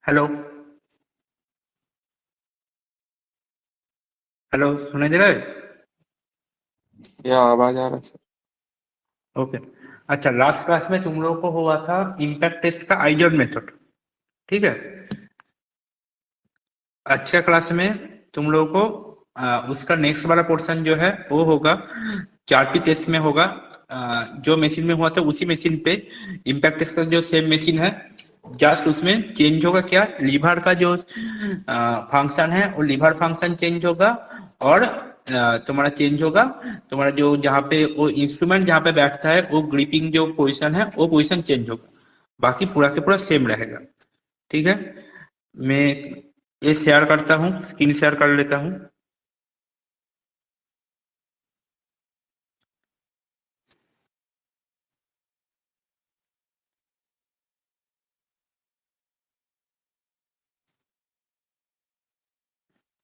Hello. Hello, सुनाई दे रहा है? या आवाज आ रहा है सर। ओके। अच्छा, लास्ट क्लास में तुम लोगों को हुआ था इम्पैक्ट टेस्ट का आइडियल मेथड। ठीक है। अच्छा क्लास में तुम लोगों को उसका नेक्स्ट वाला पोर्शन जो है वो होगा, चारपी टेस्ट में होगा। जो मशीन में हुआ था उसी मशीन पे इम्पैक्ट टेस्ट का जो सेम मशीन है, जस्ट उसमें चेंज होगा क्या, लीवर का जो फंक्शन है वो लीवर फंक्शन चेंज होगा। और तुम्हारा चेंज होगा, तुम्हारा जो जहाँ पे वो इंस्ट्रूमेंट जहाँ पे बैठता है वो ग्रिपिंग जो पोजीशन है वो पोजीशन चेंज होगा। बाकी पूरा के पूरा सेम रहेगा। ठीक है। मैं ये शेयर करता हूँ, स्क्रीन शेयर कर लेता हूँ।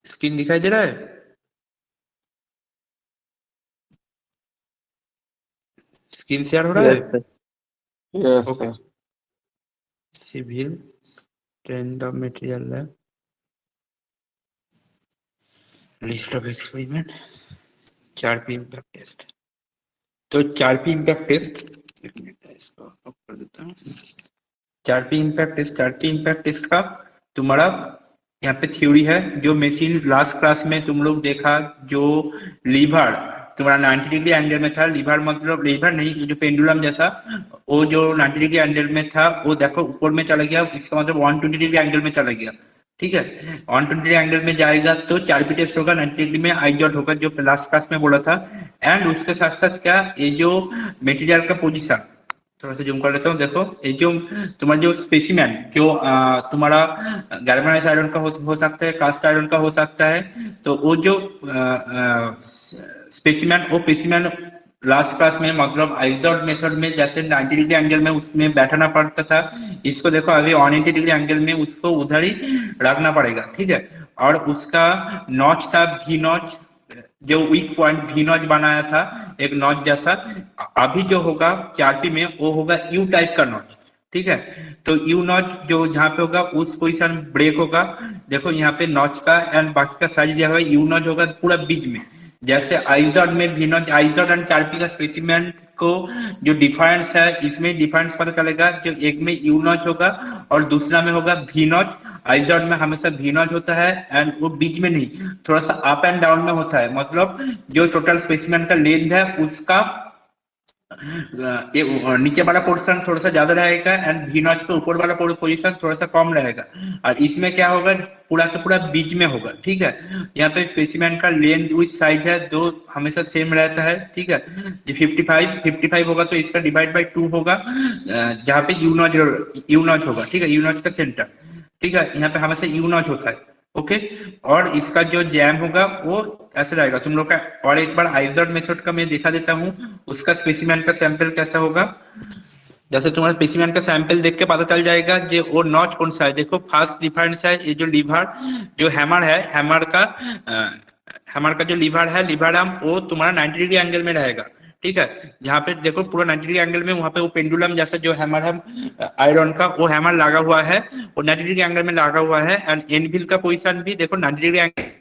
स्क्रीन दिखाई दे रहा है? स्क्रीन शेयर हो रहा है? Yes sir. Yes okay. Sir. Civil stand of material है, लिस्ट ऑफ एक्सपेरिमेंट, चार पी इम्पैक्ट टेस्ट। तो चार पी इम्पैक्ट टेस्ट, एक मिनट इसको ऑफ कर देता हूँ। चार पी इम्पैक्ट टेस्ट, चार पी इम्पैक्ट टेस्ट का तुम्हारा यहाँ पे थ्योरी है। जो मशीन लास्ट क्लास में तुम लोग देखा, जो लीवर तुम्हारा 90 डिग्री एंगल में था, लीवर मतलब लीवर नहीं, जो पेंडुलम जैसा, वो जो 90 डिग्री एंगल में था वो देखो ऊपर में चला गया, इसका मतलब 120 डिग्री एंगल में चला गया। ठीक है। 120 डिग्री एंगल में जाएगा तो चार पी टेस्ट होगा, 90 डिग्री में आई जॉट होगा जो लास्ट क्लास में बोला था। एंड उसके साथ साथ क्या, ये जो मेटेरियल का पोजिशन, थोड़ा सा जूम कर लेता हूँ। देखो ये जो तुम्हारा जो स्पेसिमेन जो तुम्हारा गैल्वेनाइज्ड आयरन का हो सकता है, कास्ट आयरन का हो सकता है। तो वो जो स्पेसिमेन, वो स्पेसिमेन लास्ट क्लास में मतलब आइजॉट मेथड में जैसे 90 डिग्री एंगल में उसमें बैठाना पड़ता था, इसको देखो अभी 180 डिग्री एंगल में उसको उधर ही रखना पड़ेगा। ठीक है। और उसका नॉच था भी नॉच, जो वीक पॉइंट भी नॉच बनाया था एक नॉच जैसा। अभी जो होगा चारपी में वो होगा यू टाइप का नॉच। ठीक है। तो यू नॉच जो जहाँ पे होगा उस पोजीशन ब्रेक होगा। देखो यहाँ पे नॉच का एंड बाकी का साइज दिया हुआ है, यू नॉच होगा पूरा बीच में। जैसे आइजॉड में भी नॉच, आइजॉड एंड चारपी का स्पेसिमेन को जो डिफरेंस है, इसमें डिफरेंस पता चलेगा। जो एक में यू नॉच होगा और दूसरा में होगा भी नॉच। आइजॉड में हमेशा भी नॉच होता है एंड वो बीच में नहीं, थोड़ा सा अप एंड डाउन में होता है। मतलब जो टोटल स्पेसिमेन का लेंथ है उसका ये नीचे वाला पोर्शन थोड़ा सा ज्यादा रहेगा एंड वी नॉच के ऊपर वाला पोजीशन थोड़ा सा कम रहेगा। और इसमें क्या होगा, पूरा का पूरा बीच में होगा। ठीक है। यहाँ पे स्पेसिमेन का लेंथ विथ साइज है दो हमेशा सेम रहता है। ठीक है। ये 55 होगा तो इसका डिवाइड बाई 2 होगा, जहाँ पे यू नॉच होगा। ठीक है। यू नॉच का सेंटर। ठीक है। यहाँ पे हमेशा यू नॉच होता है। ओके। और इसका जो जैम होगा वो ऐसे रहेगा तुम लोग का। और एक बार आइजॉट मेथड का मैं दिखा देता हूँ, उसका स्पेसिमेन का सैंपल कैसा होगा। जैसे तुम्हारा स्पेसिमेन का सैंपल देख के पता चल जाएगा जो वो नॉच कौन सा है। देखो फास्ट डिफरेंस है, ये जो लीवर जो हैमर है, हैमर का जो लीवर है, लीवर आर्म वो तुम्हारा 90 डिग्री एंगल में रहेगा। ठीक है। जहाँ पे देखो पूरा 90 डिग्री एंगल में, वहां पे वो पेंडुलम जैसा जो हैमर है आयरन का, वो हैमर लगा हुआ है, वो 90 डिग्री एंगल में लगा हुआ है। एंड एनविल का पोजीशन भी देखो 90 डिग्री एंगल।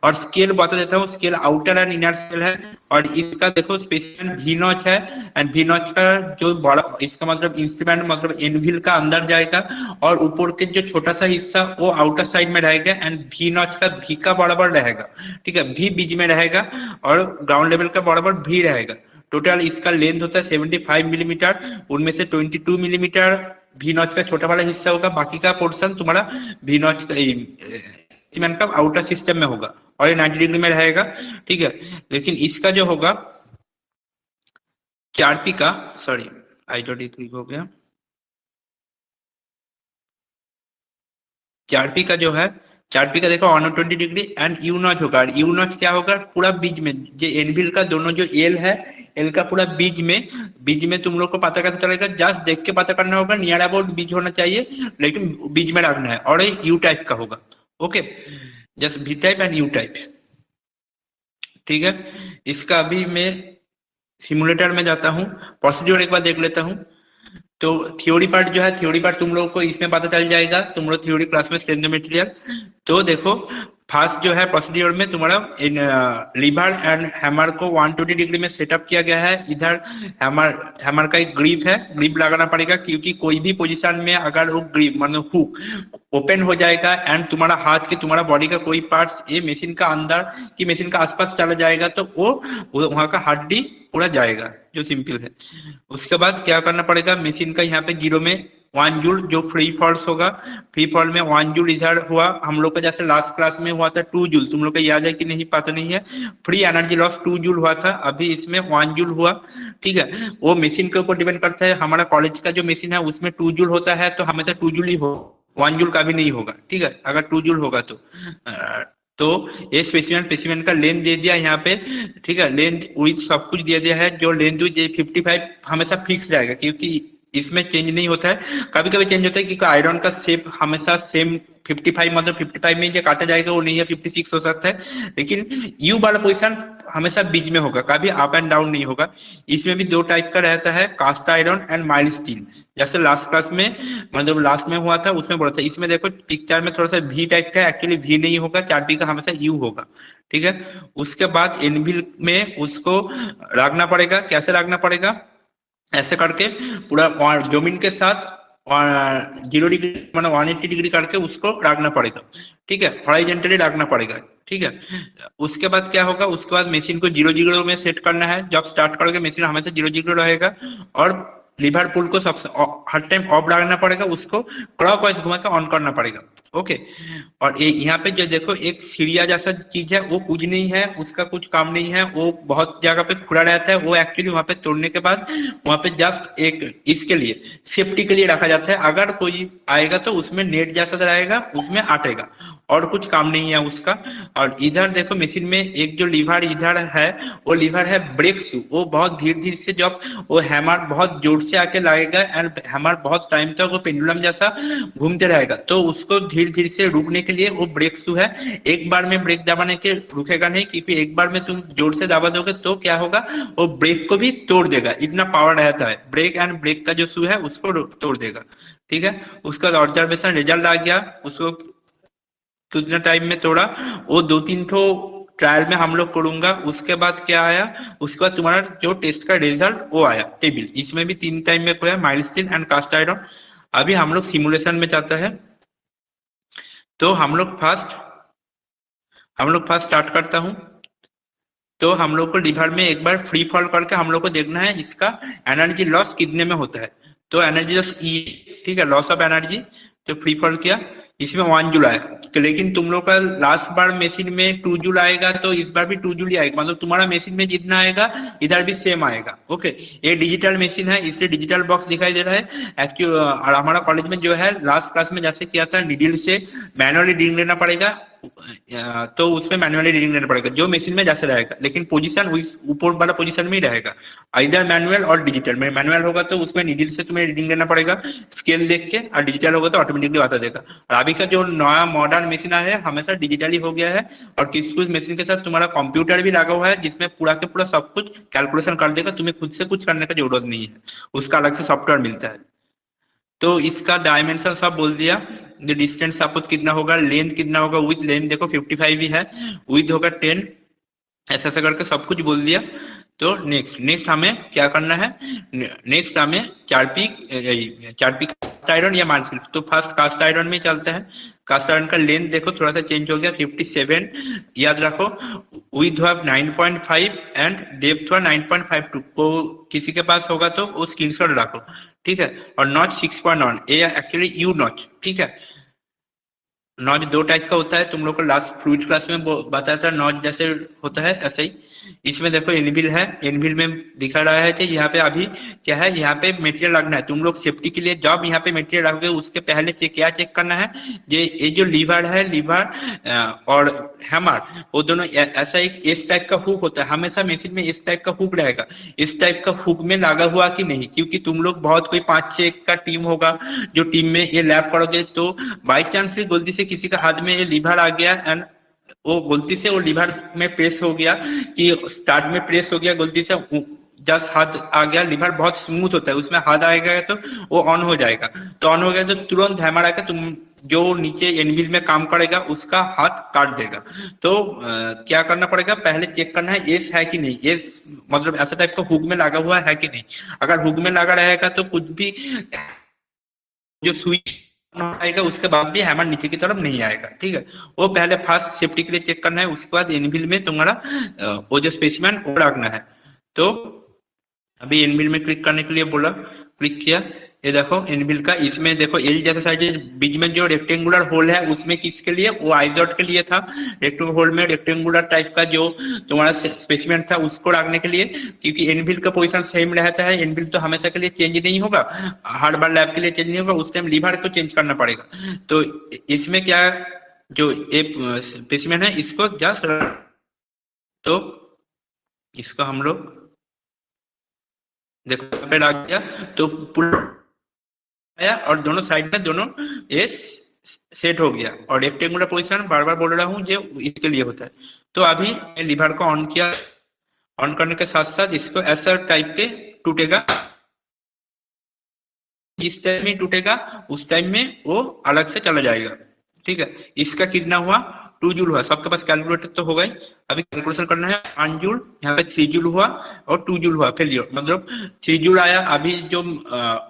और स्केल बता देता हूँ, scale outer and inner cell है। और इसका देखो स्पेसिफिक भी नॉच है। एंड भी नॉच का जो बड़ा, इसका मतलब इंस्ट्रूमेंट मतलब एनविल का अंदर जाएगा और ऊपर के जो छोटा सा हिस्सा वो आउटर साइड में रहेगा। एंड भी नॉच का भी का बराबर रहेगा। ठीक है। भी बीच में रहेगा और ग्राउंड लेवल का बराबर भी रहेगा। टोटल इसका लेंथ होता है 75 मिलीमीटर, उनमें से 22 मिलीमीटर भी नॉच का छोटा वाला हिस्सा होगा, बाकी का पोर्शन तुम्हारा भी नॉच का सीमेंट का आउटर सिस्टम में होगा और ये 90 डिग्री में रहेगा। ठीक है। लेकिन इसका जो होगा चारपी का, सॉरी आई डॉट क्लिक हो गया, चारपी का जो है, चारपी का देखो 120 डिग्री एंड यू नॉच होगा। यू नॉच क्या होगा, पूरा बीच में जो एनविल का दोनों जो एल है, एल का पूरा बीच में, बीच में तुम लोग को पता कैसे चलेगा, जस्ट देख के पता करना होगा, नियर अबाउट बीच होना चाहिए लेकिन बीच में रखना है। और ये यू टाइप का होगा। ओके। जस्ट भी टाइप एंड यू टाइप। ठीक है। इसका अभी मैं सिमुलेटर में जाता हूँ, प्रोसीड्योर एक बार देख लेता हूँ। तो थ्योरी पार्ट जो है, थ्योरी पार्ट तुम लोगों को इसमें पता चल जाएगा, तुम लोग थ्योरी क्लास में स्ट्रेंथ मटेरियल। तो देखो फर्स्ट जो है प्रोसीड्योर में तुम्हारा इन लीवर एंड हैमर को 120 डिग्री में सेटअप किया गया है। इधर हैमर हैमर का एक ग्रिप है, ग्रिप लगाना पड़ेगा, क्योंकि कोई भी पोजीशन में अगर वो ग्रिप मतलब हुक ओपन हो जाएगा एंड तुम्हारा हाथ के तुम्हारा बॉडी का कोई पार्ट्स ये मशीन का अंदर की मशीन का आसपास चला जाएगा तो वो वहां का हड्डी पूरा जाएगा, जो सिंपल है। उसके बाद क्या करना पड़ेगा, मशीन का यहाँ पे जीरो में 1 जूल जो फ्री फॉल्स होगा, फ्री फॉल में 1 जूल इधर हुआ हम लोग का, जैसे लास्ट क्लास में हुआ था 2 जूल, तुम लोग को याद है कि नहीं पता नहीं है। फ्री एनर्जी लॉस 2 जूल हुआ था, अभी इसमें 1 जूल हुआ। ठीक है, वो मशीन के ऊपर डिपेंड करता है। हमारा कॉलेज का जो मशीन है उसमें 2 जूल होता है, तो हमेशा 2 जूल ही हो, 1 जूल का भी नहीं होगा। ठीक है, अगर 2 जूल होगा तो ये स्पेसिमेन का लेंथ दे दिया यहाँ पे। ठीक है, लेंथ विथ सब कुछ दिया दिया है। जो लेंथ विथ 55 हमेशा फिक्स रहेगा, क्योंकि इसमें चेंज नहीं होता है। कभी कभी चेंज होता है, क्योंकि आयरन का शेप हमेशा सेम 55 मतलब 55 में जो काटा जाएगा वो नहीं है, 56 हो सकता है। लेकिन यू वाला पोजिशन हमेशा बीच में होगा, कभी अप एंड डाउन नहीं होगा। इसमें भी 2 टाइप का रहता है, cast iron and mild steel. जैसे लास्ट क्लास में मतलब लास्ट में हुआ था उसमें बोला था। इसमें देखो पिक्चर में थोड़ा सा वी टाइप का, एक्चुअली वी नहीं होगा, 4P का हमेशा यू होगा। ठीक है, उसके बाद एनविल में उसको रखना पड़ेगा। कैसे रखना पड़ेगा, ऐसे करके पूरा जमीन के साथ 0 डिग्री मतलब 180 डिग्री करके उसको रखना पड़ेगा। ठीक है, हॉरिजॉन्टली रखना पड़ेगा। ठीक है, उसके बाद क्या होगा, उसके बाद मशीन को 0 0 में सेट करना है। जब स्टार्ट करोगे मशीन हमेशा 0 0 रहेगा, और लीवर पुल को सबसे हर टाइम ऑफ लगाना पड़ेगा, उसको क्लॉकवाइज घुमा के ऑन करना पड़ेगा। ओके, और यहाँ पे जो देखो एक सीढ़िया जैसा चीज है, वो कुछ नहीं है, उसका कुछ काम नहीं है, वो बहुत जगह पे खुला रहता है। वो एक्चुअली वहां पे तोड़ने के बाद वहां पे जस्ट एक इसके लिए सेफ्टी के लिए रखा जाता है। अगर कोई आएगा तो उसमें नेट जैसा रहेगा, उसमें आटेगा, और कुछ काम नहीं है उसका। और इधर देखो मशीन में एक जो लीवर इधर है, वो लीवर है ब्रेक शू। वो बहुत धीरे धीरे से, जब वो हैमर बहुत जोर से आके लगेगा एंड हैमर बहुत टाइम तक वो पेंडुलम जैसा घूमते रहेगा, तो उसको धीरे धीरे से रुकने के लिए वो ब्रेक शू है। एक बार में ब्रेक दबाने के रुकेगा नहीं, क्योंकि एक बार में तुम जोर से दबा दोगे तो क्या होगा, वो ब्रेक को भी तोड़ देगा, इतना पावर रहता है। ब्रेक एंड ब्रेक का जो शू है उसको तोड़ देगा। ठीक है, उसका ऑब्जर्वेशन रिजल्ट आ गया, उसको कितना टाइम में तोड़ा, वो 2-3 ठो ट्रायल में हम लोग करूंगा। उसके बाद क्या आया, उसके बाद तुम्हारा जो टेस्ट का रिजल्ट वो आया टेबल। इसमें भी 3 टाइम में कोई mild steel and cast iron. अभी हम लोग सिमुलेशन में जाता है, तो हम लोग फर्स्ट स्टार्ट करता हूं। तो हम लोग को लीवर में एक बार फ्री फॉल करके हम लोग को देखना है इसका एनर्जी लॉस कितने में होता है। तो एनर्जी लॉस ई, ठीक है, लॉस ऑफ एनर्जी। तो फ्री फॉल किया, इसमें 1 जूल आया। लेकिन तुम लोग का लास्ट बार मशीन में 2 जूल आएगा, तो इस बार भी 2 जूल ही आएगा, मतलब तुम्हारा मशीन में जितना आएगा इधर भी सेम आएगा। ओके, ये डिजिटल मशीन है इसलिए डिजिटल बॉक्स दिखाई दे रहा है एक्चुअली। और हमारा कॉलेज में जो है लास्ट क्लास में जैसे किया था, नीडल से मैनुअली रीडिंग लेना पड़ेगा, तो उसमें मैनुअली रीडिंग लेना पड़ेगा जो मशीन में जैसे रहेगा, लेकिन पोजीशन ऊपर वाला पोजीशन में ही रहेगा। इधर मैनुअल और डिजिटल में, मैनुअल होगा तो उसमें नीडल से तुम्हें रीडिंग लेना पड़ेगा स्केल देख के, और डिजिटल होगा तो ऑटोमेटिकली बता देगा। और अभी का जो नया मॉडर्न मशीन है हमेशा डिजिटली हो गया है, और किसी कुछ मशीन के साथ तुम्हारा कंप्यूटर भी लगा हुआ है, जिसमें पूरा के पूरा सब कुछ कैलकुलेशन कर देगा, तुम्हें खुद से कुछ करने का जरूरत नहीं है, उसका अलग से सॉफ्टवेयर मिलता है। तो इसका डायमेंशन सब बोल दिया, जो डिस्टेंस सपोज कितना होगा, लेंथ कितना होगा, विथ लेंथ देखो 55 ही है, विथ होगा 10, ऐसा ऐसा करके सब कुछ बोल दिया। तो नेक्स्ट हमें क्या करना है, नेक्स्ट हमें 4P कास्ट आयरन या मार्शल। तो फर्स्ट कास्ट आयरन में चलता है। कास्ट आयरन का लेंथ देखो थोड़ा सा चेंज हो गया, 57 याद रखो, विथ हुआ 9.5 एंड डेप्थ हुआ 9.52। को किसी के पास होगा तो वो स्क्रीनशॉट रखो, ठीक है। और नॉच 6.1, ये एक्चुअली यू नॉच, ठीक है। नॉच 2 टाइप का होता है, तुम लोग को लास्ट फ्लूइड क्लास में बताया था, नॉच जैसे होता है ऐसे ही। इसमें देखो एनविल है, एनविल में दिखा रहा है कि यहाँ पे अभी क्या है, यहाँ पे मटेरियल लगना है। तुम लोग सेफ्टी के लिए जब यहाँ पे मटेरियल रखोगे उसके पहले क्या चेक करना है, ये जो लीवर है, लीवर और हैमर, वो दोनों ऐसा एक इस टाइप का हुक होता है, हमेशा मशीन में इस टाइप का हुक रहेगा, इस टाइप का हुक में लगा हुआ कि नहीं, क्योंकि तुम लोग बहुत कोई 5-6 का टीम होगा जो टीम में ये लैब करोगे, तो बाई चांस से गलती से किसी का हाथ में ये लीवर आ गया एंड वो गलती से वो लीवर में प्रेस हो गया, कि स्टार्ट में प्रेस हो गया गलती से, जस्ट हाथ आ गया, लीवर बहुत स्मूथ होता है, उसमें हाथ आएगा तो वो ऑन हो जाएगा। तो ऑन हो गया तो तुरंत हैमर आकर तुम जो नीचे एनविल में काम करेगा उसका हाथ काट देगा। तो क्या करना पड़ेगा, पहले चेक करना है एस है कि नहीं, एस मतलब ऐसा टाइप का हुक में लगा हुआ है कि नहीं। अगर हुक में लगा रहेगा तो कुछ भी जो सुई आएगा उसके बाद भी हैमर नीचे की तरफ नहीं आएगा, ठीक है। वो पहले फास्ट सेफ्टी के लिए चेक करना है, उसके बाद एनविल में तुम्हारा वो जो स्पेसिमेन वो रखना है। तो अभी एनविल में क्लिक करने के लिए बोला, क्लिक किया, ये देखो एनविल का, इसमें देखो एल जैसा साइज, बीच में जो रेक्टेंगुलर होल है उसमें किसके लिए, वो आइजॉट के लिए था। रेक्टेंगुलर होल में रेक्टेंगुलर टाइप का जो तुम्हारा स्पेसिमेन था उसको रखने के लिए, क्योंकि एनविल का पोजीशन सेम रहता है, एनविल तो हमेशा के लिए चेंज नहीं होगा, हर बार लैब के लिए चेंज नहीं होगा, उस टाइम लीवर को चेंज करना पड़ेगा। तो इसमें क्या, जो स्पेसिमेन है इसको जस्ट, तो इसको हम लोग देखो पे रख दिया, तो पूरा आया और दोनों साइड में दोनों ये सेट हो गया। और रेक्टेंगुलर पोजीशन बार बार बोल रहा हूँ जो इसके लिए होता है। तो अभी मैं लीवर को ऑन किया, ऑन करने के साथ साथ इसको ऐसा टाइप के टूटेगा, जिस टाइम में टूटेगा उस टाइम में वो अलग से चला जाएगा, ठीक है। इसका कितना हुआ, 2 जूल हुआ। सबके पास कैलकुलेटर तो होगा ही, अभी कैलकुलेशन करना है। 1 जूल, यहाँ पे 3 जूल हुआ और 2 जूल हुआ, फेलियर मतलब 3 जूल आया। अभी जो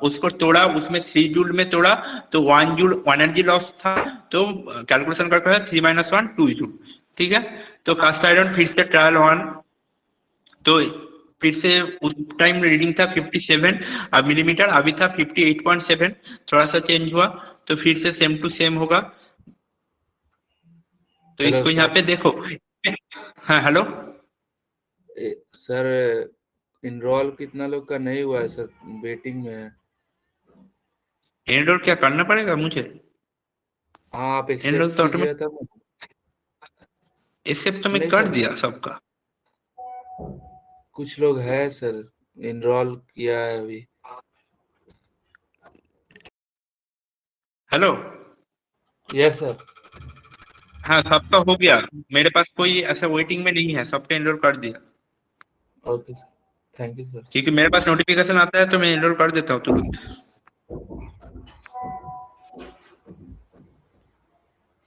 उसको तोड़ा उसमें 3 जूल में तोड़ा तो 1 जूल 1 एनर्जी लॉस था, तो कैलकुलेशन करके है 3 - 1 2 जूल, ठीक है। तो कास्ट आयरन फिर से ट्रायल 1, तो फिर से उस टाइम रीडिंग था 57 मिलीमीटर, अभी था 58.7, थोड़ा सा चेंज हुआ, तो फिर से सेम टू सेम होगा। तो हेलो इसको यहाँ सर। पे देखो। हाँ हेलो। सर, इनरोल कितना लोग का नहीं हुआ है सर, वेटिंग में है। एनरोल क्या करना पड़ेगा मुझे? हाँ, आप एनरोल एक्सेप्ट तो कीजिए ऑटोमेटिक, तब। एक्सेप्ट तो मैं नहीं कर सर, दिया सबका। कुछ लोग हैं सर, इनरोल किया है अभी। हेलो। Yes sir. हाँ सबका हो गया, मेरे पास कोई ऐसा वेटिंग में नहीं है, सबका एनरोल कर दिया। Okay sir, thank you sir. क्योंकि मेरे पास नोटिफिकेशन आता है तो मैं एनरोल कर देता हूँ तुरंत।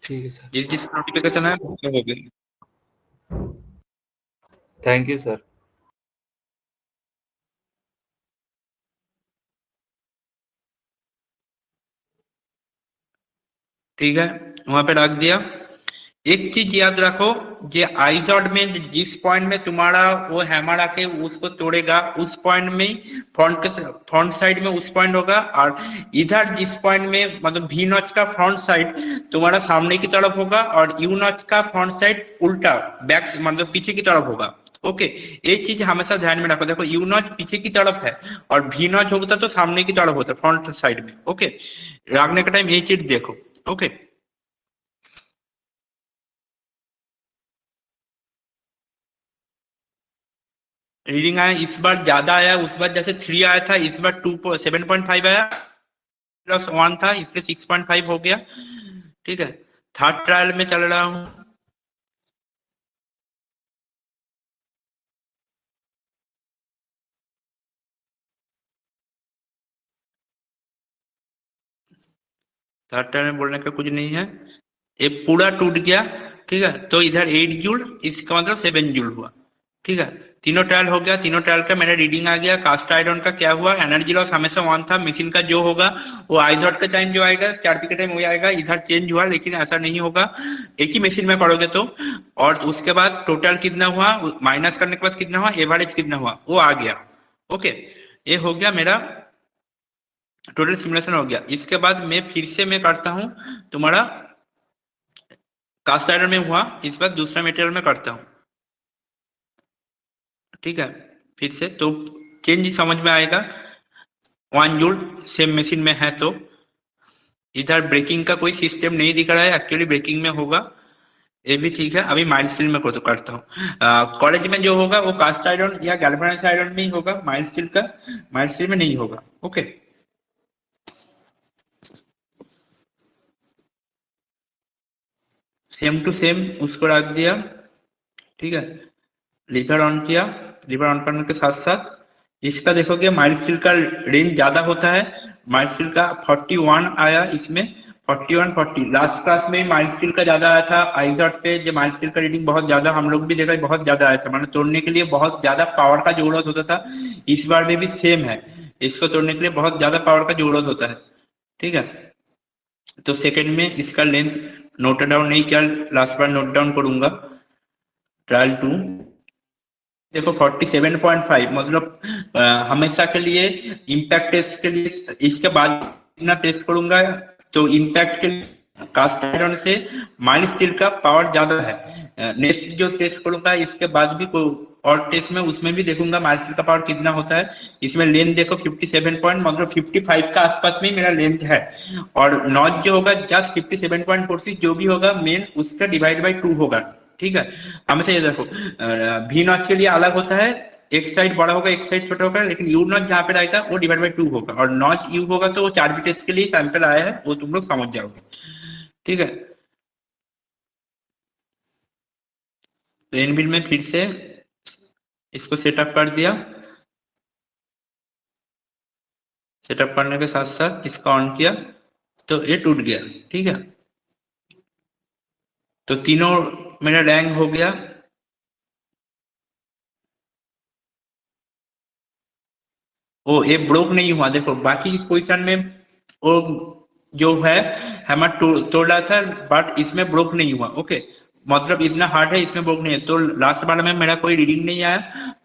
ठीक है सर। जिस जिस नोटिफिकेशन है वो हो गया। Thank you sir. ठीक है, वहां पे रख दिया। एक चीज याद रखो, ये आइजॉड में जिस पॉइंट में तुम्हारा वो हैमर आके उसको तोड़ेगा उस पॉइंट में फ्रंट साइड में उस पॉइंट होगा, और इधर जिस पॉइंट में मतलब वी नॉच का फ्रंट साइड तुम्हारा सामने की तरफ होगा, और यू नॉच का फ्रंट साइड उल्टा बैक मतलब पीछे की तरफ होगा। ओके, एक चीज हमेशा ध्यान में रखो, देखो यू नॉच पीछे की तरफ है और वी नॉच होता तो सामने की तरफ होता फ्रंट साइड में। ओके, रखने का टाइम ये चीज देखो। ओके, रीडिंग आया इस बार ज्यादा आया, उस बार जैसे 3 आया था, इस बार 7.5 आया, +1 था इसलिए 6.5 हो गया, ठीक है। थर्ड ट्रायल में चल रहा हूँ। थर्ड ट्रायल में बोलने का कुछ नहीं है, ये पूरा टूट गया, ठीक है। तो इधर 8 जूल, इसका मतलब 7 जूल हुआ, ठीक है। तीनों ट्रायल हो गया, तीनों ट्रायल का मेरा रीडिंग आ गया। कास्ट आयरन का क्या हुआ, एनर्जी लॉस हमेशा 1 था, मशीन का जो होगा वो आइजॉट का टाइम जो आएगा चारपी का टाइम वही आएगा, इधर चेंज हुआ लेकिन ऐसा नहीं होगा एक ही मशीन में पढ़ोगे तो। और उसके बाद टोटल कितना हुआ माइनस करने के बाद कितना हुआ, एवरेज कितना हुआ वो आ गया। ओके, ये हो गया मेरा टोटल सिमुलेशन हो गया। इसके बाद मैं फिर से मैं करता हूँ तुम्हारा कास्ट आयरन में हुआ, इस बार दूसरा मेटेरियल में करता हूँ, ठीक है। फिर से तो चेंज समझ में आएगा, 1 जूल सेम मशीन में है तो इधर ब्रेकिंग का कोई सिस्टम नहीं दिख रहा है, एक्चुअली ब्रेकिंग में होगा, ये भी ठीक है। अभी माइल्ड स्टील में तो करता हूँ, कॉलेज में जो होगा वो कास्ट आयरन या गैल्वेनाइज्ड आयरन में ही होगा, माइल्ड स्टील का माइल्ड स्टील में नहीं होगा। ओके, सेम टू सेम उसको रख दिया, ठीक है। लीवर ऑन किया, लीवर ऑन करने के साथ साथ इसका देखोगे माइल्ड स्टील का रेंज ज्यादा होता है, माइल्ड स्टील का 41 आया इसमें, 41-40 लास्ट क्लास में माइल्ड स्टील का ज्यादा आया था। आइजॉट पे जो माइल्ड स्टील का रीडिंग बहुत ज्यादा हम लोग भी देखा, बहुत ज्यादा आया था, मतलब तोड़ने के लिए बहुत ज्यादा पावर का जरूरत होता था। इस बार में भी सेम है, इसको तोड़ने के लिए बहुत ज्यादा पावर का जरूरत होता है, ठीक है। तो सेकंड में इसका लेंथ नोट डाउन नहीं किया, लास्ट बार नोट डाउन करूंगा। ट्रायल 2 देखो 47.5, मतलब हमेशा के लिए इम्पैक्ट टेस्ट के लिए, इसके बाद इतना टेस्ट करूंगा तो इम्पैक्ट के लिए कास्ट आयरन से माइल्ड स्टील का पावर ज्यादा है। नेक्स्ट जो टेस्ट करूंगा इसके बाद भी कोई और टेस्ट में उसमें भी देखूंगा माइल्ड स्टील का पावर कितना होता है। इसमें लेंथ देखो 57 पॉइंट, मतलब 55 का आसपास में मेरा लेंथ है, और नॉच जो होगा जस्ट 57.46 जो भी होगा मेन उसका डिवाइड बाई 2 होगा, ठीक है। हमेशा ये देखो भी नॉट के लिए अलग होता है, एक साइड बड़ा होगा एक साइड छोटा होगा, लेकिन यू नॉट जहाँ पे रहेगा वो डिवाइड बाई 2 होगा, और नॉट यू होगा तो वो 4 टेस्ट के लिए सैंपल आया है, वो तुम लोग समझ जाओगे, ठीक है। तो एनबिल में फिर से इसको सेटअप कर दिया, सेटअप करने के साथ साथ इसका ऑन किया तो ये टूट गया, ठीक है। तो तीनों मेरा रैंक हो गया। वो ये ब्रोक नहीं हुआ, देखो बाकी पोजीशन में वो जो है हैमर तोड़ रहा था, बट इसमें ब्रोक नहीं हुआ, ओके। मतलब इतना हार्ड है, इसमें ब्रोक नहीं है। तो लास्ट बार में मेरा कोई रीडिंग नहीं आया,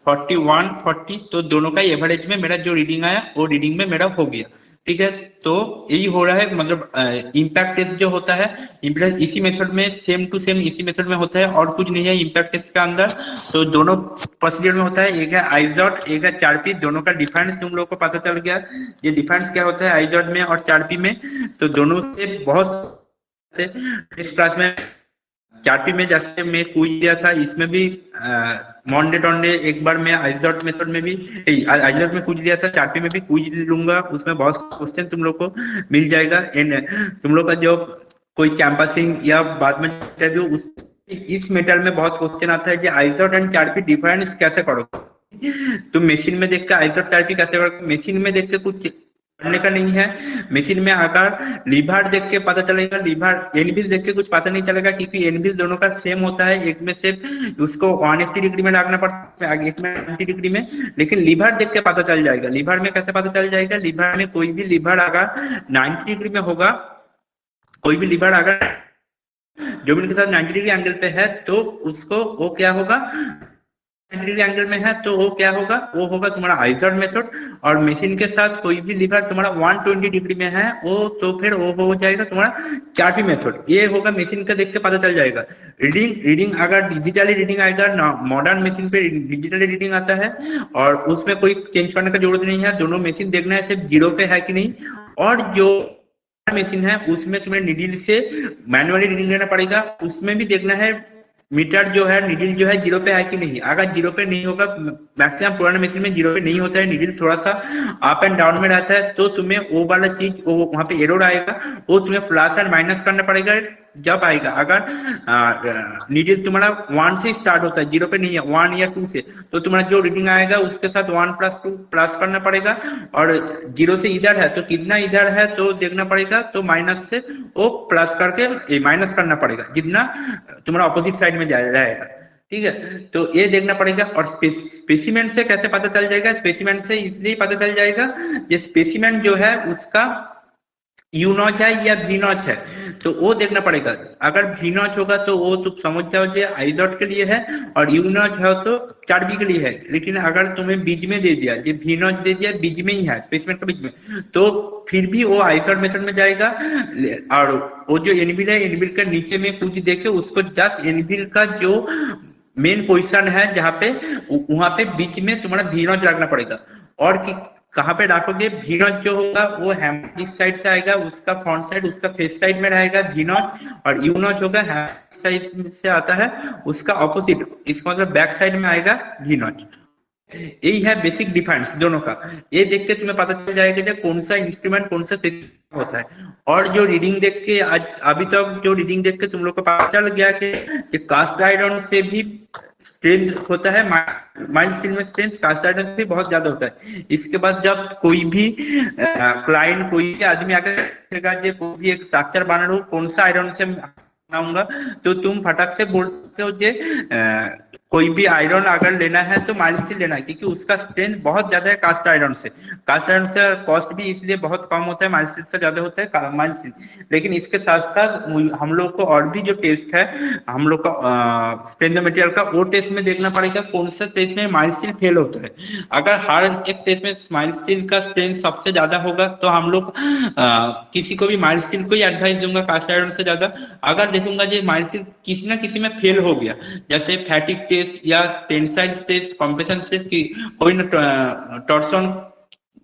41-40, तो दोनों का एवरेज में मेरा जो रीडिंग आया वो रीडिंग में मेरा हो गया, ठीक है। तो यही हो रहा है, मतलब इम्पैक्ट टेस्ट जो होता है, इम्पैक्ट इसी मेथड में सेम टू सेम इसी मेथड में होता है, और कुछ नहीं है इम्पैक्ट टेस्ट के अंदर। तो दोनों प्रोसीजर में होता है, एक है आइजॉट एक है चारपी, दोनों का डिफरेंस तुम लोग को पता चल गया, ये डिफरेंस क्या होता है आइजॉट में और चारपी में। तो दोनों से बहुत से इस क्लास में चारपी में जैसे मैं कूद दिया था, इसमें भी मॉन्डे टॉन्डे एक बार मैं आइजॉट मेथड में भी आइजॉट में कूद दिया था, चारपी में भी कूद लूंगा, उसमें बहुत क्वेश्चन तुम लोग को मिल जाएगा। एंड तुम लोग का जो कोई कैंपसिंग या बाद में इंटरव्यू उस इस मेटर में बहुत क्वेश्चन आता है कि आइजॉट एंड चारपी डिफरेंस कैसे करोगे। तुम मशीन में देख के आइजॉट चारपी कैसे करोगे, मशीन में देख के कुछ करने का नहीं है। मशीन में अगर लीवर देख के पता चलेगा, लीवर एनविल देख के कुछ पता नहीं चलेगा, क्योंकि एनविल दोनों का सेम होता है, एक में सिर्फ उसको 180 डिग्री में लागना पड़ता है, एक में 90 डिग्री में, लेकिन लीवर देख के पता चल जाएगा। लीवर में कैसे पता चल जाएगा, लीवर में कोई भी लीवर अगर 90 डिग्री में होगा, कोई भी लीवर अगर जमीन के साथ 90 डिग्री एंगल पे है तो उसको वो क्या होगा, 90 डिग्री एंगल में है तो वो क्या होगा, वो होगा तुम्हारा आइजॉट मेथड। और मशीन के साथ कोई भी लीवर तुम्हारा 120 डिग्री में है वो तो फिर वो हो जाएगा तुम्हारा चारपी मेथड। ये होगा मशीन का देख के पता चल जाएगा। रीडिंग अगर डिजिटली रीडिंग आएगा, मॉडर्न मशीन पे डिजिटली रीडिंग आता है और उसमें कोई चेंज करने का जरूरत नहीं है, दोनों मशीन देखना है सिर्फ जीरो पे है कि नहीं। और जो मशीन है उसमें तुम्हें नीडल से मैनुअली रीडिंग लेना पड़ेगा, उसमें भी देखना है मीटर जो है नीडल जो है जीरो पे है कि नहीं। अगर जीरो पे नहीं होगा, मैक्सिमम पुराने मशीन में जीरो पे नहीं होता है, नीडल थोड़ा सा अप एंड डाउन में रहता है, तो तुम्हें वो वाला चीज वो वहां पे एरर आएगा, वो तुम्हें प्लस एंड माइनस करना पड़ेगा जब आएगा। अगर नीडल तुम्हारा 1 से स्टार्ट होता है, जीरो पे नहीं है, 1 या 2 से, तो तुम्हारा जो रीडिंग आएगा उसके साथ 1+2 प्लस करना पड़ेगा। और जीरो से इधर है तो कितना इधर है तो देखना पड़ेगा, तो माइनस से वो प्लस करके माइनस करना पड़ेगा जितना तुम्हारा अपोजिट साइड में जाएगा, ठीक है। तो ये देखना पड़ेगा। और स्पेसिमेन से कैसे पता चल जाएगा, स्पेसिमेन से इसलिए पता चल जाएगा ये स्पेसिमेन जो है उसका यू नॉच है या वी नॉच है, तो वो देखना पड़ेगा। अगर वी नॉच होगा तो वो तुम समझ जाओ जो आइजॉट के लिए है, और यू नॉच है तो चारबी के लिए है। लेकिन अगर तुम्हें बीच में दे दिया, जो वी नॉच दे दिया बीच में ही है, स्पेसिमेन के बीच में, तो फिर भी वो आइजॉट मेथड में जाएगा। और वो जो एनविल है, एनविल के नीचे में कुछ देखे उसको जस्ट एनविल का जो मेन पोजिशन है जहाँ पे, वहां पे बीच में तुम्हारा वी नॉच रखना पड़ेगा। और कहाँ पे रखोगे, वी नॉट जो होगा वो हैमर इस साइड से आएगा, उसका फ्रंट साइड उसका फेस साइड में रहेगा वी नॉट, और यू नॉट होगा हैमर साइड से आता है उसका ऑपोजिट, इसका मतलब बैक साइड में आएगा वी नॉट। यही है बेसिक डिफरेंस दोनों का। ये देखते तुम्हें पता चल जाएगा कि कौन सा इंस्ट्रूमेंट कौन सा होता है। और जो रीडिंग देख के आज अभी तक जो रीडिंग देख के तुम लोग को पता चल गया कि कास्ट आयरन से भी स्ट्रेंथ होता है, माइल्ड स्टील में स्ट्रेंथ कास्ट आयरन से भी बहुत ज्यादा होता है। इसके बाद जब कोई भी क्लाइंट कोई भी आदमी आकर पूछेगा जो कोई भी एक स्ट्रक्चर बना रहा हो कौन सा आयरन से बनाऊंगा, तो तुम फटक से बोल सकते हो जे कोई भी आयरन अगर लेना है तो माइल्ड स्टील लेना है, क्योंकि उसका स्ट्रेंथ बहुत ज्यादा है कास्ट आयरन से। कास्ट आयरन से कॉस्ट भी इसलिए बहुत कम होता है, माइल्ड स्टील से ज्यादा होता है माइल्ड स्टील। लेकिन इसके साथ साथ हम लोग को और भी जो टेस्ट है हम लोग का स्ट्रेंथ मटेरियल का, वो टेस्ट में देखना पड़ेगा कौन सा टेस्ट में माइल्ड स्टील फेल होता है। अगर हर एक टेस्ट में माइल्ड स्टील का स्ट्रेंथ सबसे ज्यादा होगा तो हम लोग किसी को भी माइल्ड स्टील को ही एडवाइस दूंगा कास्ट आयरन से ज्यादा। अगर देखूंगा जो माइल्ड स्टील किसी ना किसी में फेल हो गया, जैसे फैटिक टेस्ट या टेंसाइल टेस्ट, कंप्रेशन टेस्ट की कोई ना टॉर्सन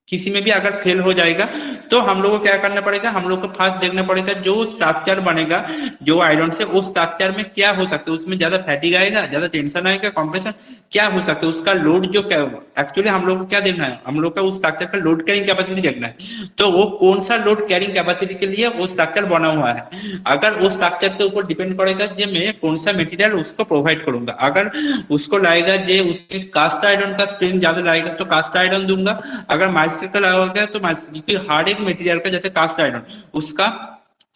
किसी में भी अगर फेल हो जाएगा, तो हम लोग को क्या करना पड़ेगा, हम लोग को फर्स्ट देखना पड़ेगा जो स्ट्रक्चर बनेगा जो आयरन से, उस स्ट्रक्चर में क्या हो सकता है, उसमें ज्यादा फैटिग आएगा, ज्यादा टेंशन आएगा, कंप्रेशन क्या हो सकता है, उसका लोड जो क्या एक्चुअली हम लोग को क्या देखना है, हम लोग का उस स्ट्रक्चर का लोड कैरिंग कैपेसिटी देखना है। तो वो कौन सा लोड कैरिंग कैपेसिटी के लिए वो स्ट्रक्चर बना हुआ है, अगर वो स्ट्रक्चर के ऊपर डिपेंड करेगा कि मैं कौन सा मटेरियल उसको प्रोवाइड करूंगा। अगर उसको लाएगा जे उसके कास्ट आयरन का स्ट्रेंथ ज्यादा लाएगा तो कास्ट आयरन दूंगा, अगर माइल्ड का लगाओगे तो क्योंकि हर एक मटेरियल का जैसे कास्ट आयरन उसका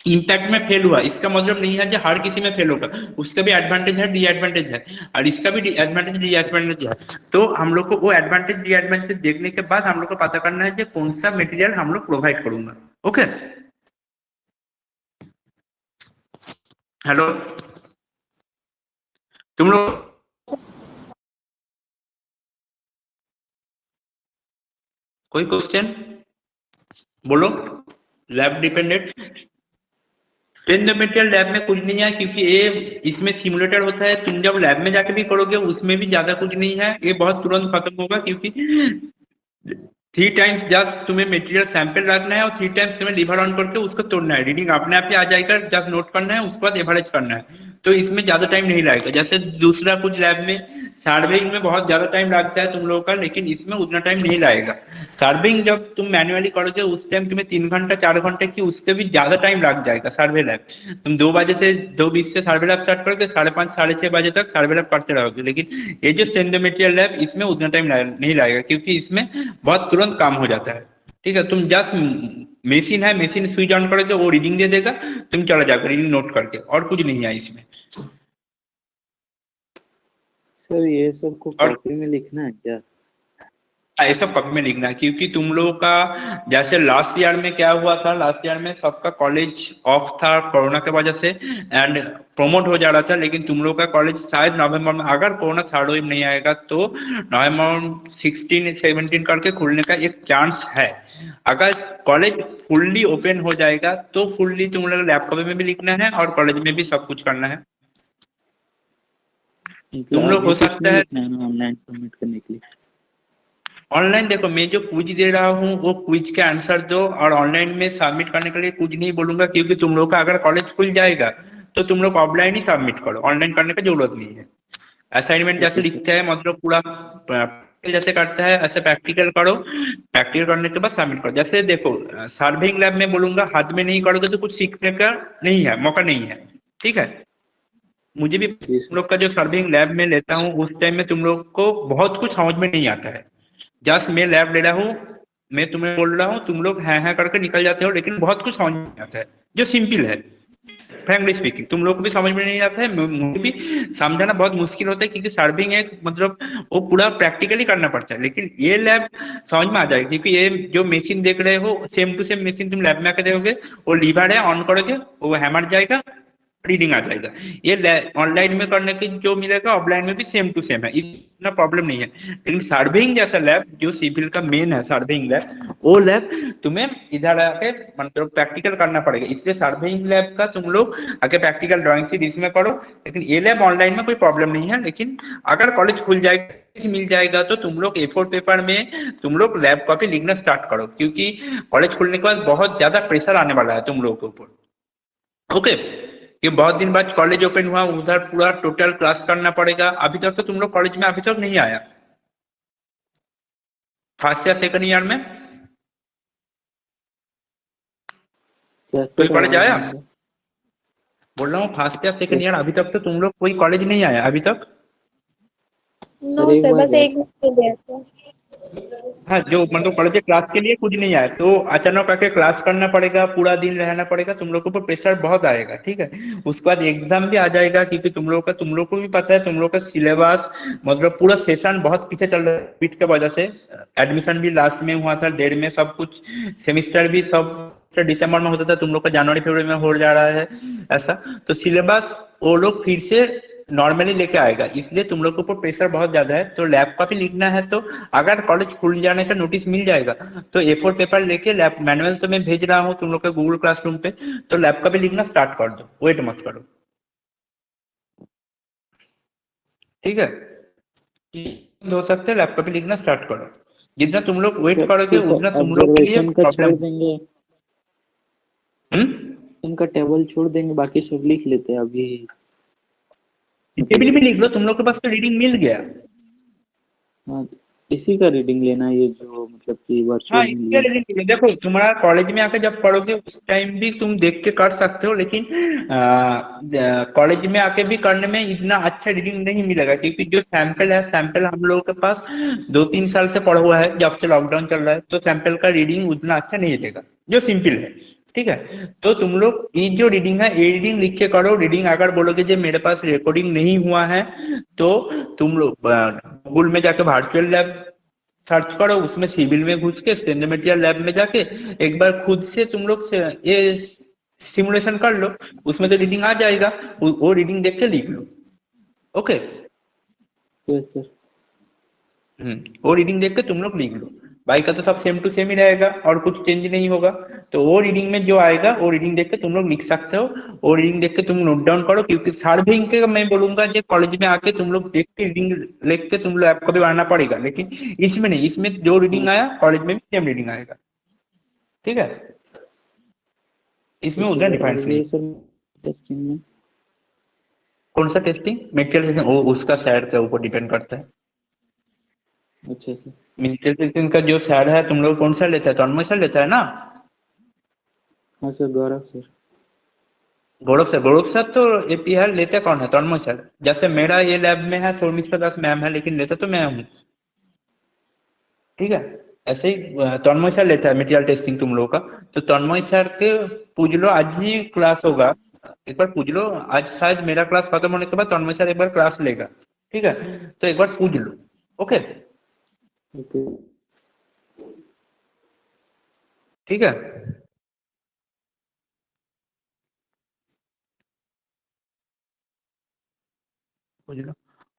इम्पैक्ट में फेल हुआ, इसका मतलब नहीं है कि हर किसी में फेल होगा, उसका भी एडवांटेज है डिएडवांटेज है, और इसका भी एडवांटेज डिएडवांटेज है। तो हम लोग को वो एडवांटेज डिएडवांटेज देखने के बाद हम लोग को पता करना है कि कौन सा मटेरियल हम लोग प्रोवाइड करूंगा। ओके, हेलो तुम लोग कोई क्वेश्चन बोलो। Lab dependent strength material lab में कुछ नहीं है, क्योंकि ये इसमें सिमुलेटर होता है, तुम जब लैब में जाके भी करोगे उसमें भी ज्यादा कुछ नहीं है, ये बहुत तुरंत खत्म होगा, क्योंकि 3 टाइम्स जस्ट तुम्हें मटेरियल सैंपल रखना है और 3 टाइम्स तुम्हें लीवर ऑन करके उसको तोड़ना है, रीडिंग अपने आप ही आ जाएगा, जस्ट नोट करना है, उसके बाद एवरेज करना है। तो इसमें ज्यादा टाइम नहीं लगेगा, जैसे दूसरा कुछ लैब में सर्वेइंग में बहुत ज्यादा टाइम लगता है तुम लोगों का, लेकिन इसमें उतना टाइम नहीं लगेगा। सर्वेइंग जब तुम मैन्युअली करोगे उस टाइम तुम्हें 3 घंटा 4 घंटे की उससे भी ज्यादा टाइम लग जाएगा। सर्वे लैब तुम 2 बजे से 2:20 से सर्वे लैब स्टार्ट करोगे, 5:30 6:30 तक सर्वे लैब करते रहोगे, लेकिन ये जो स्ट्रेंथ मटेरियल लैब इसमें उतना टाइम नहीं लगेगा, क्योंकि इसमें बहुत तुरंत काम हो जाता है। ठीक है, तुम जस्ट मशीन है, मशीन स्विच ऑन करोगे वो रीडिंग दे देगा, तुम चला जाओगे रीडिंग नोट करके, और कुछ नहीं है इसमें। सर ये सब को और कॉपी में लिखना है क्या? ये सब कब में लिखना है, क्योंकि तुम लोगों का जैसे लास्ट ईयर में क्या हुआ था, लास्ट ईयर में सबका कॉलेज ऑफ था कोरोना की वजह से, एंड प्रमोट हो जा रहा था, लेकिन तुम लोग का कॉलेज शायद नवंबर में, अगर कोरोना थर्ड वेव नहीं आएगा तो नवंबर 16-17 करके खुलने का एक चांस है। अगर कॉलेज फुल्ली ओपन हो जाएगा तो फुल्ली तुम लोग लैपटॉप में भी लिखना है और कॉलेज में भी सब कुछ करना है। तुम लोग हो सकता है ऑनलाइन सबमिट करने के लिए। ऑनलाइन देखो, मैं जो क्विज दे रहा हूँ वो क्विज के आंसर दो, और ऑनलाइन में सबमिट करने के लिए कुछ नहीं बोलूंगा, क्योंकि तुम लोग का अगर कॉलेज खुल जाएगा तो तुम लोग ऑफलाइन ही सबमिट करो, ऑनलाइन करने की जरूरत नहीं है। असाइनमेंट जैसे लिखते हैं मतलब पूरा जैसे करता है ऐसे प्रैक्टिकल करो, प्रैक्टिकल करने के बाद सबमिट करो। जैसे देखो सर्विंग लैब में बोलूंगा हाथ में नहीं करोगे तो कुछ सीखने का नहीं है, मौका नहीं है। ठीक है, मुझे भी तुम लोग का जो सर्विंग लैब में लेता हूँ उस टाइम में तुम लोग को बहुत कुछ समझ में नहीं आता है, जस्ट मैं लैब ले रहा हूँ, मैं तुम्हें बोल रहा हूँ, तुम लोग हैं करके निकल जाते हो, लेकिन बहुत कुछ समझ में नहीं आता है जो सिंपल है। फ्रैंकली स्पीकिंग तुम लोग को भी समझ में नहीं आता है, मुझे भी समझाना बहुत मुश्किल होता है, क्योंकि सर्विंग एक मतलब वो पूरा प्रैक्टिकली करना पड़ता है, लेकिन ये लैब समझ में आ जाएगा, क्योंकि ये जो मशीन देख रहे हो सेम टू सेम मशीन तुम लैब में आके देखोगे, वो लीवर है, ऑन करोगे वो हैमर जाएगा, रीडिंग आ जाएगा। ये ऑनलाइन में करने की जो मिलेगा ऑफलाइन में भी सेम टू सेम है, इतना प्रॉब्लम नहीं है। लेकिन सर्विंग जैसा लैब जो सिविल का मेन है सर्विंग लैब, वो लैब तुम्हें इधर आके मतलब प्रैक्टिकल करना पड़ेगा, इसलिए सर्विंग लैब का तुम लोग आके प्रैक्टिकल ड्राइंग शीट इसमें करो। लेकिन ये लैब ऑनलाइन में कोई प्रॉब्लम नहीं है, लेकिन अगर कॉलेज खुल जाएगा मिल जाएगा तो तुम लोग A4 पेपर में तुम लोग लैब कॉपी लिखना स्टार्ट करो, क्योंकि कॉलेज खुलने के बाद बहुत ज्यादा प्रेशर आने वाला है तुम लोगों के ऊपर। ओके, ये बहुत दिन बाद कॉलेज ओपन हुआ, उधर पूरा टोटल क्लास करना पड़ेगा, अभी तक तो तुम लोग कॉलेज में अभी तक नहीं आया, फर्स्ट या सेकंड ईयर में। कैसे कोई कॉलेज आवाज आया? नहीं आ रहा। बोल रहा हूँ फर्स्ट या सेकंड ईयर अभी तक तो तुम लोग कोई कॉलेज नहीं आया अभी तक? सर नो एक सर, बार बस गए एक थे। मिनट गया था। हाँ, जो मतलब कॉलेज क्लास के लिए कुछ नहीं आया तो अचानक आके क्लास करना पड़ेगा, पूरा दिन रहना पड़ेगा, तुम लोग के ऊपर प्रेशर बहुत आएगा, ठीक है। उसके बाद एग्जाम भी आ जाएगा, क्योंकि तुम लोग को भी पता है, तुम लोग का सिलेबस मतलब पूरा सेशन बहुत पीछे चल रहा है बीट के वजह से। एडमिशन भी लास्ट में हुआ था, डेढ़ में सब कुछ, सेमिस्टर भी सब दिसंबर में होता था, तुम लोग का जनवरी फरवरी में हो जा रहा है ऐसा। तो सिलेबस वो लोग फिर से नॉर्मली लेके आएगा, इसलिए तुम लोग के ऊपर प्रेशर बहुत ज्यादा है। तो लैब का भी लिखना है, तो अगर कॉलेज खुल जाने का नोटिस मिल जाएगा तो A4 पेपर लेके लैब मैनुअल तो मैं भेज रहा हूँ तुम लोग के गूगल क्लासरूम पे, तो लैब का भी लिखना स्टार्ट कर दो, वेट मत करो, ठीक है। हो सकते लैब का भी लिखना स्टार्ट करो, जितना तुम लोग वेट सर करोगे ठीक है, उतना तुम लोग के लिए ऑब्जर्वेशन का छोड़ प्रॉब्लम। देंगे। हम्म। इनका टेबल छोड़ देंगे, बाकी सब लिख लेते हैं अभी। टेबल भी मतलब लिख लो, तुम लोग के पास तो रीडिंग मिल गया। हाँ, इसी का रीडिंग लेना है, ये जो मतलब कि हाँ, वर्चुअल में इसके लिए। लिए देखो, तुम्हारा कॉलेज में आके जब पढ़ोगे उस टाइम भी तुम देख के कर सकते हो, लेकिन कॉलेज में आके भी करने में इतना अच्छा रीडिंग नहीं मिलेगा, क्योंकि जो सैंपल है, सैंपल हम लोगों के पास 2-3 साल से पढ़ा हुआ है, जब से लॉकडाउन चल रहा है, तो सैंपल का रीडिंग उतना अच्छा नहीं रहेगा, जो सिंपल है, ठीक है। तो तुम लोग ये जो रीडिंग है, ये रीडिंग लिख के करो। रीडिंग अगर बोलोगे जो मेरे पास रिकॉर्डिंग नहीं हुआ है, तो तुम लोग गूगल में जाके वर्चुअल लैब सर्च करो, उसमें सिविल में घुस के स्टेनोमेट्रियल लैब में जाके एक बार खुद से तुम लोग से ये सिमुलेशन कर लो, उसमें तो रीडिंग आ जाएगा, वो रीडिंग देख के लिख लो, ओके। Yes sir. वो रीडिंग देख के तुम लोग लिख लो, भाई का तो सब सेम टू सेम ही रहेगा और कुछ चेंज नहीं होगा। तो वो रीडिंग में जो आएगा वो रीडिंग देख के तुम लोग लिख सकते हो, वो रीडिंग देख के तुम नोट डाउन करो, क्योंकि सर्विंग के मैं बोलूंगा जो कॉलेज में आके तुम लोग देख के रीडिंग लिख के तुम लोग आपको भी आना पड़ेगा, लेकिन इसमें नहीं, इसमें जो हाँ रीडिंग आया कॉलेज में भी सेम रीडिंग आएगा, ठीक है। तो इसमें उतना सर, और डिफरेंस नहीं। ये सर टेस्टिंग में। कौन सा टेस्टिंग मेटेरियल टेस्टिंग, वो उसका सैर के ऊपर डिपेंड करता है। अच्छा सर। मेटेरियल टेस्टिंग का जो सैर है, तुम लोग कौन सा लेता है, तन्मय सर लेता है ना? हाँ सर, गौरव सर। गौरव सर तो एपीआर लेते कौन है, तन्मय सर। जैसे मेरा ये लैब में है शर्मिष्ठा दास मैम है, लेकिन लेता तो मैं हूँ, ठीक है। ऐसे ही तन्मय सर लेता है मटेरियल टेस्टिंग तुम लोगों का। तो तन्मय सर के पूछ लो, आज ही क्लास होगा, एक बार पूछ लो, आज शायद मेरा क्लास खत्म होने के बाद तन्मय सर एक बार क्लास लेगा, ठीक है। तो एक बार पूछ लो, ओके, ओके। ठीक है। पूछ लो।